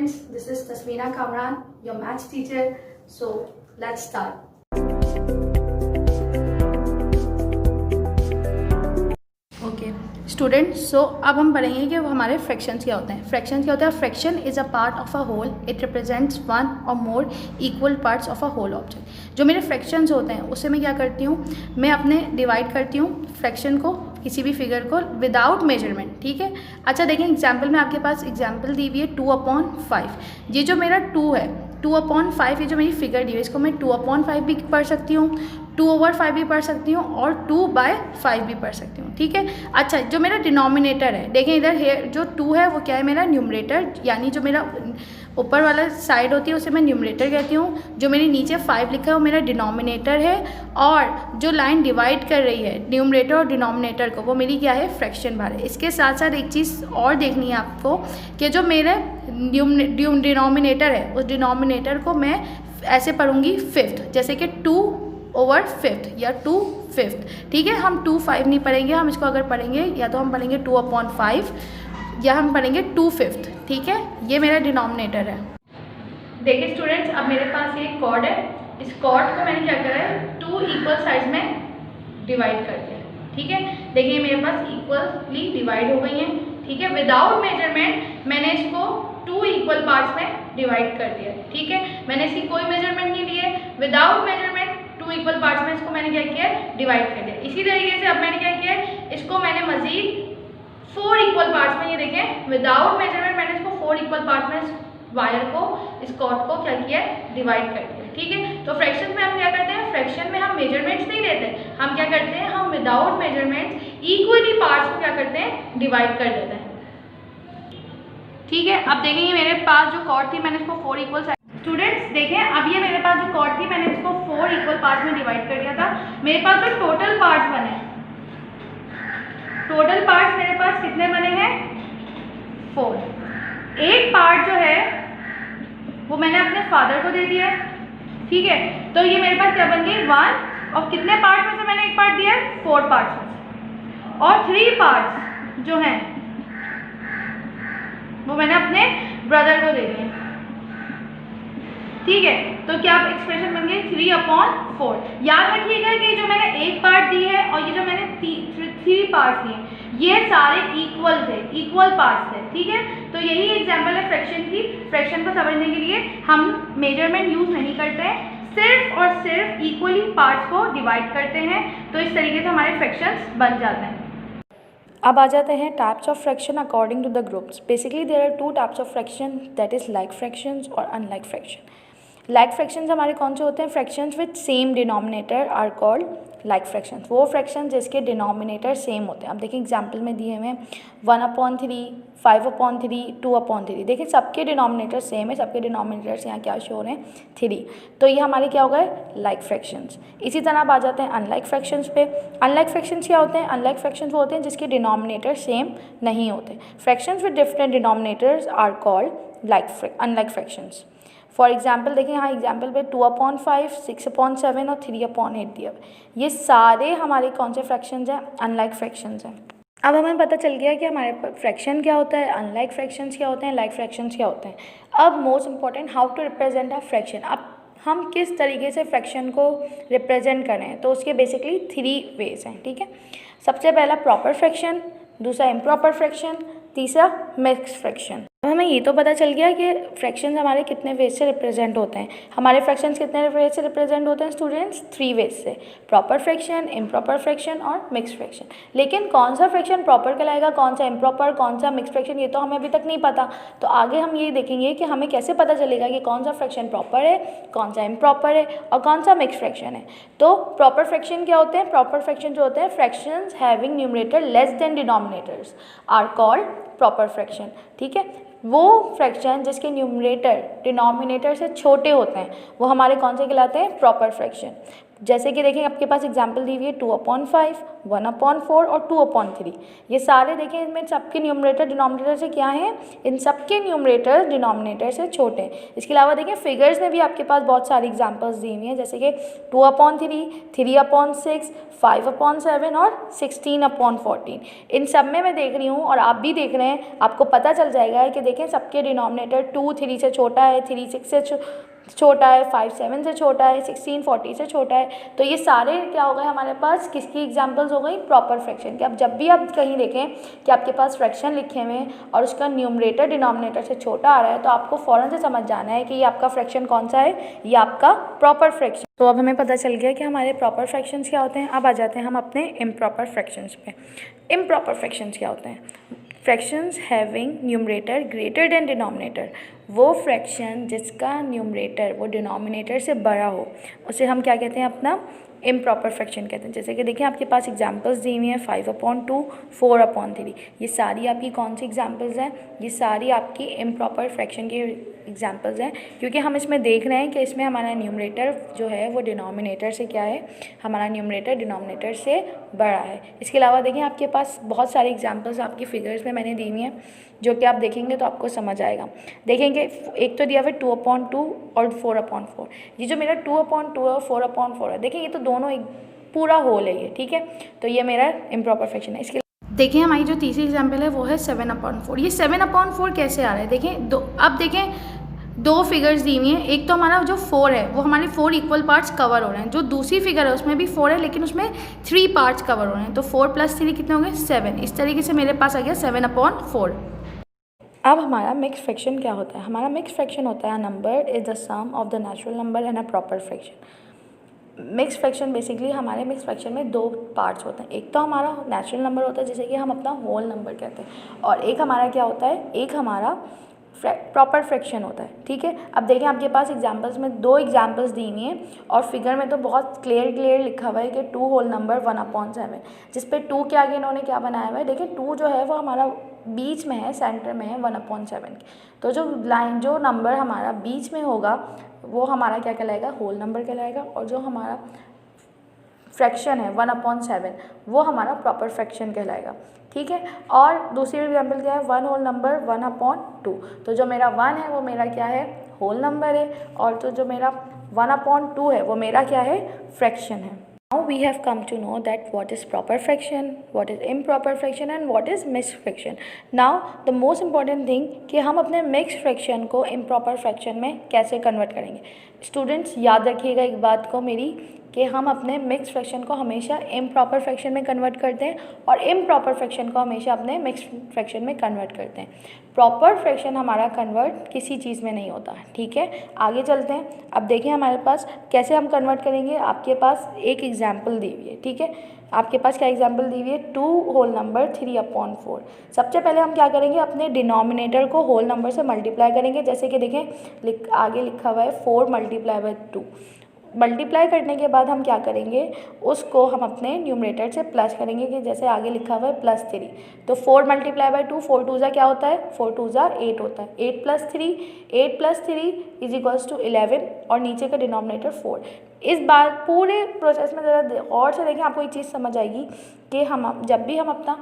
students, this is Tasmeena Kamran, your maths teacher. So let's start. Okay student, so अब हम पढ़ेंगे कि हमारे फ्रैक्शंस क्या होते हैं. फ्रैक्शंस क्या होता है? Fraction is a part of a whole. It represents one or more equal parts of a whole object. जो मेरे फ्रैक्शंस होते हैं उससे मैं क्या करती हूँ, मैं अपने डिवाइड करती हूँ फ्रैक्शन को, किसी भी फिगर को, विदाउट मेजरमेंट. ठीक है. अच्छा देखिए एग्जाम्पल में आपके पास एग्जाम्पल दी हुई है 2/5. ये जो मेरा 2 है, 2/5 ये जो मेरी फिगर दी है, इसको मैं 2/5 भी पढ़ सकती हूँ, 2/5 भी पढ़ सकती हूँ और 2/5 भी पढ़ सकती हूँ. ठीक है. अच्छा, जो मेरा डिनोमिनेटर है, देखें इधर है जो 2 है वो क्या है, मेरा न्यूमरेटर, यानी जो मेरा ऊपर वाला साइड होती है उसे मैं न्यूमरेटर कहती हूँ. जो मेरे नीचे 5 लिखा है वो मेरा डिनोमिनेटर है. और जो लाइन डिवाइड कर रही है न्यूमरेटर और डिनोमिनेटर को, वो मेरी क्या है, फ्रैक्शन बार है. इसके साथ साथ एक चीज़ और देखनी है आपको कि जो मेरे डिनोमिनेटर है उस डिनोमिनेटर को मैं ऐसे पढ़ूंगी 5th, जैसे कि 2/5 या 2/5. ठीक है. हम 2/5 नहीं पढ़ेंगे, हम इसको अगर पढ़ेंगे या तो हम पढ़ेंगे 2/5 या हम पढ़ेंगे 2/5. ठीक है. ये मेरा डिनोमिनेटर है. देखिए स्टूडेंट्स, अब मेरे पास ये कॉर्ड है. इस कॉर्ड को मैंने क्या करा है, 2 इक्वल साइज में डिवाइड कर दिया. ठीक है. देखिए मेरे पास इक्वली डिवाइड हो गई हैं. ठीक है. विदाउट मेजरमेंट मैंने इसको 2 इक्वल पार्ट्स में डिवाइड कर दिया. ठीक है. मैंने इसकी कोई मेजरमेंट नहीं लिए, विदाउट मेजरमेंट 2 इक्वल पार्ट्स में इसको मैंने क्या किया, डिवाइड कर दिया. इसी तरीके से अब मैंने क्या किया, इसको मैंने मजीद 4 इक्वल पार्ट्स में, ये देखें विदाउट मेजरमेंट मैंने इसको 4 इक्वल पार्ट्स में वायर को, इस कॉर्ड को क्या किया, डिवाइड कर दिया. ठीक है. तो फ्रैक्शन में हम क्या करते हैं, फ्रैक्शन में हम मेजरमेंट्स नहीं लेते, हम क्या करते हैं, हम विदाउट मेजरमेंट्स इक्वली पार्ट्स को क्या करते हैं, डिवाइड कर देते हैं. ठीक है. अब देखेंगे मेरे पास जो कॉर्ड थी मैंने इसको 4 इक्वल, स्टूडेंट्स देखें अब ये मेरे पास जो कॉर्ड थी मैंने इसको 4 इक्वल पार्ट्स में डिवाइड कर दिया था. मेरे पास जो टोटल पार्ट्स बने, टोटल पार्ट्स मेरे पास कितने बने हैं, 4. एक पार्ट जो है वो मैंने अपने फादर को दे दिया. ठीक है. तो ये मेरे पास क्या बन गई, 1. और कितने पार्ट्स में से मैंने एक पार्ट दिया है, 4 पार्ट्स में से. और 3 पार्ट्स जो हैं वो मैंने अपने ब्रदर को दे दिए. ठीक है. तो क्या एक्सप्रेशन बन गई, 3/4. याद रखिएगा कि जो मैंने एक पार्ट दी है और ये जो मैंने 3 पार्ट दिए, ये सारे इक्वल थे, इक्वल पार्ट्स थे. ठीक है. तो यही एग्जांपल है फ्रैक्शन की. फ्रैक्शन को समझने के लिए हम मेजरमेंट यूज नहीं करते हैं, सिर्फ और सिर्फ इक्वली पार्ट्स को डिवाइड करते हैं. तो इस तरीके से हमारे फ्रैक्शंस बन जाते हैं. अब आ जाते हैं types of fraction according to the groups. Basically there are 2 types of fraction, that is like fractions और अनलाइक फ्रैक्शन. लाइक फ्रैक्शंस हमारे कौन से होते हैं, fractions with same denominator are called like fractions. वो फ्रैक्शन जिसके डिनोमिनेटर सेम होते हैं. अब देखिए एग्जांपल में दिए हुए 1/3, 5/3, 2/3. देखिए सबके डिनोमिनेटर सेम है, सबके डिनोमिनेटर्स यहाँ क्या शो हो रहे हैं, 3. तो ये हमारे क्या हो गए, लाइक फ्रैक्शंस. इसी तरह आप आ जाते हैं अनलाइक फ्रैक्शंस पे. अनलाइक फ्रैक्शंस क्या होते हैं, अनलाइक फ्रैक्शंस वो होते हैं जिसके डिनोमिनेटर सेम नहीं होते. Fractions with different denominators are called unlike fractions. For example देखिए यहाँ एग्जाम्पल पे 2/5, 6/7 और 3/8 दिया. ये सारे हमारे कौन से फ्रैक्शंस हैं, अनलाइक फ्रैक्शंस हैं. अब हमें पता चल गया कि हमारे फ्रैक्शन क्या होता है, अनलाइक फ्रैक्शंस क्या होते हैं, लाइक फ्रैक्शंस क्या होते हैं. अब most important, how to represent a fraction. अब हम किस तरीके से फ्रैक्शन को रिप्रेजेंट करें, तो उसके बेसिकली 3 वेज हैं. ठीक है. सबसे पहला प्रॉपर फ्रैक्शन, दूसरा इम्प्रॉपर फ्रैक्शन, तीसरा मिक्स्ड फ्रैक्शन. अब हमें ये तो पता चल गया कि फ्रैक्शंस हमारे कितने वेज से रिप्रेजेंट होते हैं. हमारे फ्रैक्शंस कितने वेज से रिप्रेजेंट होते हैं स्टूडेंट्स, 3 वेज से, प्रॉपर फ्रैक्शन, इम्प्रॉपर फ्रैक्शन और मिक्स्ड फ्रैक्शन. लेकिन कौन सा फ्रैक्शन प्रॉपर कहलाएगा, कौन सा इम्प्रॉपर, कौन सा मिक्स्ड फ्रैक्शन, ये तो हमें अभी तक नहीं पता. तो आगे हम ये देखेंगे कि हमें कैसे पता चलेगा कि कौन सा फ्रैक्शन प्रॉपर है, कौन सा इम्प्रॉपर है और कौन सा मिक्स्ड फ्रैक्शन है. तो प्रॉपर फ्रैक्शन क्या होते हैं, प्रॉपर फ्रैक्शन जो होते हैं, fractions having numerator less than denominators are called proper fraction. ठीक है. वो फ्रैक्शन जिसके न्यूमरेटर डिनोमिनेटर से छोटे होते हैं वो हमारे कौन से कहलाते हैं, प्रॉपर फ्रैक्शन. जैसे कि देखें आपके पास एग्जाम्पल दी हुई है 2/5, 1/4 और 2/3। ये सारे देखें इनमें सबके न्यूमरेटर डिनोमिनेटर से क्या है, इन सबके न्यूमरेटर डिनोमिनेटर से छोटे हैं। इसके अलावा देखें फिगर्स में भी आपके पास बहुत सारी एग्जाम्पल्स दी हुई हैं, जैसे कि 2/3, 3/6, 5/7 और 16/14। इन सब में मैं देख रही हूँ और आप भी देख रहे हैं, आपको पता चल जाएगा कि देखें सबके डिनोमिनेटर 2 3 से छोटा है, 3 6 से छोटा है, 5 7 से छोटा है, 16 40 से छोटा है। तो ये सारे क्या हो गए हमारे पास, किसकी एग्जांपल्स हो गई, प्रॉपर फ्रैक्शन के। अब जब भी आप कहीं देखें कि आपके पास फ्रैक्शन लिखे हुए हैं और उसका न्यूमरेटर डिनोमिनेटर से छोटा आ रहा है, तो आपको फ़ौरन से समझ जाना है कि ये आपका फ्रैक्शन कौन सा है, ये आपका प्रॉपर फ्रैक्शन। तो अब हमें पता चल गया कि हमारे प्रॉपर फ्रैक्शंस क्या होते हैं। अब आ जाते हैं हम अपने इम्प्रॉपर फ्रैक्शंस पे। इम्प्रॉपर फ्रैक्शंस क्या होते हैं, fractions having numerator greater than denominator. वो फ्रैक्शन जिसका न्यूमरेटर वो डिनोमिनेटर से बड़ा हो, उसे हम क्या कहते हैं, अपना इम्प्रॉपर फ्रैक्शन कहते हैं। जैसे कि देखिए आपके पास एग्जांपल्स दी हुई हैं 5/2, 4/3। ये सारी आपकी कौन सी एग्जांपल्स हैं, ये सारी आपकी इम्प्रॉपर फ्रैक्शन की एग्जांपल्स हैं, क्योंकि हम इसमें देख रहे हैं कि इसमें हमारा न्यूमरेटर जो है वो डिनोमिनेटर से क्या है, हमारा न्यूमरेटर डिनोमिनेटर से बड़ा है। इसके अलावा देखिए आपके पास बहुत सारी एग्जांपल्स आपकी फिगर्स में मैंने दी हुई हैं, जो कि आप देखेंगे तो आपको समझ आएगा। देखेंगे एक तो दिया हुआ 2/2 और 4/4। ये जो मेरा 2/2 और 4/4 है, देखिए ये तो दोनों एक पूरा होल है ये, ठीक है। तो ये मेरा इम्प्रॉपर फ्रैक्शन है। इसके देखिए हमारी जो तीसरी एग्जाम्पल है वो है 7/4। ये 7/4 कैसे आ रहा है, देखें अब देखें दो फिगर्स दी हुई हैं। एक तो हमारा जो 4 है वो हमारे 4 इक्वल पार्ट्स कवर हो रहे हैं, जो दूसरी फिगर है उसमें भी 4 है लेकिन उसमें 3 पार्ट्स कवर हो रहे हैं। तो 4 + 3 कितने हो गए, 7। इस तरीके से मेरे पास आ गया 7/4। अब हमारा मिक्स फ्रैक्शन क्या होता है, हमारा मिक्स फ्रैक्शन होता है number is the sum of the natural number and a proper fraction. Mix fraction basically हमारे मिक्स फ्रैक्शन में दो पार्ट्स होते हैं। एक तो हमारा नेचुरल नंबर होता है जिसे कि हम अपना होल नंबर कहते हैं, और एक हमारा क्या होता है, एक हमारा प्रॉपर फ्रैक्शन होता है, ठीक है। अब देखें आपके पास एग्जांपल्स में दो एग्जांपल्स दी हुई हैं और फिगर में तो बहुत क्लियर लिखा हुआ है कि 2 होल नंबर 1/7, जिस पे 2 के आगे इन्होंने क्या बनाया हुआ है, देखिए 2 जो है वो हमारा बीच में है, सेंटर में है 1/7 की। तो जो नंबर हमारा बीच में होगा वो हमारा क्या कहलाएगा, होल नंबर कहलाएगा, और जो हमारा फ्रैक्शन है 1/7 वो हमारा प्रॉपर फ्रैक्शन कहलाएगा, ठीक है। और दूसरी एग्जाम्पल क्या है, 1 होल नंबर 1/2। तो जो मेरा 1 है वो मेरा क्या है, होल नंबर है, और तो जो मेरा 1/2 है वो मेरा क्या है, फ्रैक्शन है। Now we have come to know that what is proper fraction, what is improper fraction and what is mixed fraction. Now the most important thing कि हम अपने mixed fraction को improper fraction में कैसे convert करेंगे। Students याद रखिएगा एक बात को मेरी, कि हम अपने मिक्स फ्रैक्शन को हमेशा इम्प्रॉपर फ्रैक्शन में कन्वर्ट करते हैं और इम्प्रॉपर फ्रैक्शन को हमेशा अपने मिक्स फ्रैक्शन में कन्वर्ट करते हैं। प्रॉपर फ्रैक्शन हमारा कन्वर्ट किसी चीज़ में नहीं होता, ठीक है। आगे चलते हैं। अब देखिए हमारे पास कैसे हम कन्वर्ट करेंगे। आपके पास एक एग्जाम्पल दी हुई है, ठीक है। आपके पास क्या एग्जाम्पल दी हुई है, 2 होल नंबर 3/4। सबसे पहले हम क्या करेंगे, अपने डिनोमिनेटर को होल नंबर से मल्टीप्लाई करेंगे। जैसे कि देखें आगे लिखा हुआ है 4 × 2। मल्टीप्लाई करने के बाद हम क्या करेंगे, उसको हम अपने न्यूमरेटर से प्लस करेंगे, कि जैसे आगे लिखा हुआ है +3। तो 4 × 2, 4 2 क्या होता है, 4 2 8 होता है। 8 + 3 = 11, और नीचे का डिनोमिनेटर 4। इस बार पूरे प्रोसेस में ज़रा और से देखें, आपको एक चीज़ समझ आएगी कि हम जब भी हम अपना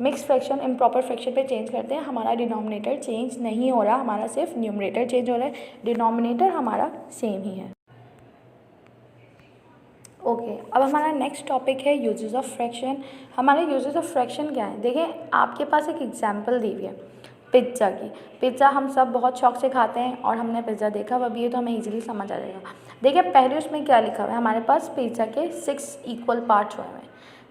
मिक्स फ्रैक्शन इम्प्रॉपर फ्रैक्शन पे चेंज करते हैं, हमारा डिनोमिनेटर चेंज नहीं हो रहा, हमारा सिर्फ न्यूमरेटर चेंज हो रहा है, डिनोमिनेटर हमारा सेम ही है। ओके, अब हमारा नेक्स्ट टॉपिक है यूजेस ऑफ फ्रैक्शन। हमारे यूजेस ऑफ फ्रैक्शन क्या है, देखिए आपके पास एक एग्जांपल दी हुई है पिज़्ज़ा की। पिज़्ज़ा हम सब बहुत शौक से खाते हैं और हमने पिज़्ज़ा देखा हुआ भी है, तो हमें इजीली समझ आ जाएगा। देखिए पहले उसमें क्या लिखा हुआ है, हमारे पास पिज़्ज़ा के 6 इक्वल पार्ट्स हुए हैं।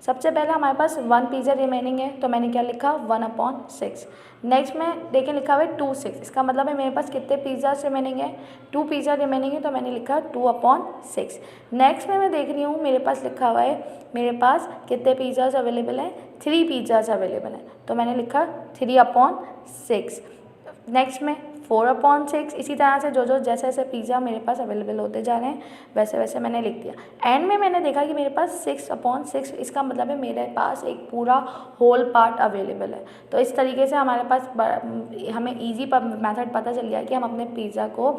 सबसे पहले हमारे पास 1 पिज़्ज़ा रिमेनिंग है, तो मैंने क्या लिखा, 1/6। नेक्स्ट में देखिए लिखा हुआ है 2 6, इसका मतलब है मेरे पास कितने पिज़्ज़ा रिमेनिंग है, 2 पिज़्ज़ा रिमेनिंग है, तो मैंने लिखा 2/6। नेक्स्ट में मैं देख रही हूँ मेरे पास लिखा हुआ है, मेरे पास कितने पिज़्ज़ाज अवेलेबल हैं, 3 पिज़्ज़ाज अवेलेबल हैं, तो मैंने लिखा 3/6। नेक्स्ट में 4/6। इसी तरह से जो जैसे जैसे पिज़्ज़ा मेरे पास अवेलेबल होते जा रहे हैं वैसे वैसे मैंने लिख दिया। एंड में मैंने देखा कि मेरे पास 6/6, इसका मतलब है मेरे पास एक पूरा होल पार्ट अवेलेबल है। तो इस तरीके से हमारे पास हमें ईजी मेथड पता चल गया कि हम अपने पिज़्ज़ा को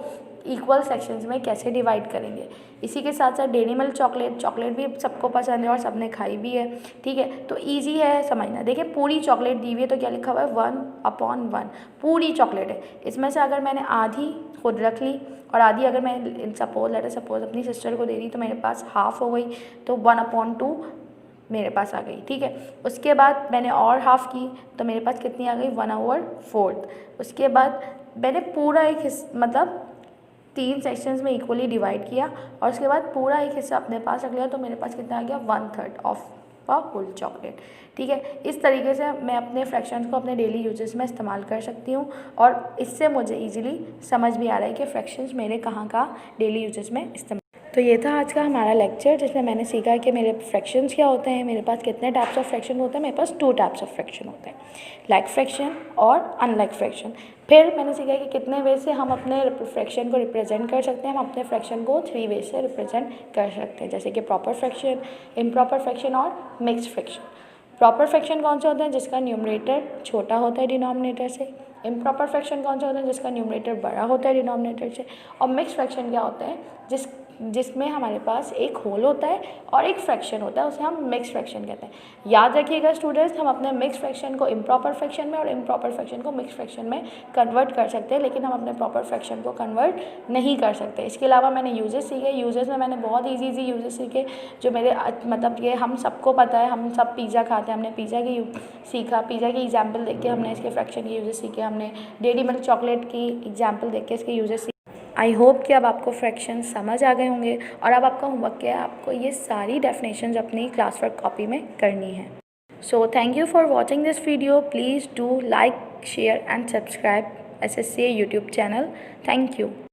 इक्वल सेक्शंस में कैसे डिवाइड करेंगे। इसी के साथ साथ डेयरी मिल्क चॉकलेट भी सबको पसंद है और सबने खाई भी है, ठीक है। तो इजी है समझना। देखिए पूरी चॉकलेट दी हुई है तो क्या लिखा हुआ है 1/1, पूरी चॉकलेट है। इसमें से अगर मैंने आधी खुद रख ली और आधी अगर मैं सपोज अपनी सिस्टर को दे दी तो मेरे पास हाफ हो गई, तो 1/2 मेरे पास आ गई, ठीक है। उसके बाद मैंने और हाफ़ की तो मेरे पास कितनी आ गई 1/4। उसके बाद मैंने पूरा एक मतलब 3 सेक्शंस में इक्वली डिवाइड किया और उसके बाद पूरा एक हिस्सा अपने पास रख लिया तो मेरे पास कितना आ गया 1/3 ऑफ अ होल चॉकलेट, ठीक है। इस तरीके से मैं अपने फ्रैक्शंस को अपने डेली यूजेस में इस्तेमाल कर सकती हूँ और इससे मुझे ईजिली समझ भी आ रहा है कि फ्रैक्शंस मेरे कहाँ डेली यूजेस में इस्तेमाल। तो ये था आज का हमारा लेक्चर जिसमें मैंने सीखा कि मेरे फ्रैक्शंस क्या होते हैं, मेरे पास कितने टाइप्स ऑफ फ्रैक्शन होते हैं। मेरे पास 2 टाइप्स ऑफ फ्रैक्शन होते हैं, लाइक फ्रैक्शन और अनलाइक फ्रैक्शन। फिर मैंने सीखा कि कितने वे से हम अपने फ्रैक्शन को रिप्रेजेंट कर सकते हैं। हम अपने फ्रैक्शन को 3 वे से रिप्रेजेंट कर सकते हैं, जैसे कि प्रॉपर फ्रैक्शन, इम्प्रॉपर फ्रैक्शन और मिक्स्ड फ्रैक्शन। प्रॉपर फ्रैक्शन कौन से होते हैं, जिसका न्यूमरेटर छोटा होता है डिनोमिनेटर से। इम्प्रॉपर फ्रैक्शन कौन से होते हैं, जिसका न्यूमरेटर बड़ा होता है डिनोमिनेटर से। और मिक्स्ड फ्रैक्शन क्या होते हैं, जिसमें हमारे पास एक होल होता है और एक फ्रैक्शन होता है, उसे हम मिक्स्ड फ्रैक्शन कहते हैं। याद रखिएगा स्टूडेंट्स, हम अपने मिक्स्ड फ्रैक्शन को इम्प्रॉपर फ्रैक्शन में और इम्प्रॉपर फ्रैक्शन को मिक्स्ड फ्रैक्शन में कन्वर्ट कर सकते हैं, लेकिन हम अपने प्रॉपर फ्रैक्शन को कन्वर्ट नहीं कर सकते। इसके अलावा मैंने यूजेस सीखे। यूजेस में मैंने बहुत ईजी यूजेस सीखे जो मेरे मतलब ये हम सबको पता है, हम सब पिज़्ज़ा खाते हैं, हमने पिज़्ज़ा की सीखा, पिज़्ज़ा की एग्जाम्पल देख के हमने इसके फ्रैक्शन के यूजेस सीखे। हमने डेयरी मिल्क चॉकलेट की एग्जाम्पल देख के इसके यूजेस। आई होप कि अब आपको फ्रैक्शन समझ आ गए होंगे और अब आपका होमवर्क क्या है, आपको ये सारी डेफिनेशंस अपनी क्लास वर्क कॉपी में करनी है। So thank you for watching this video. Please do like, share and subscribe SSCA YouTube channel. Thank you.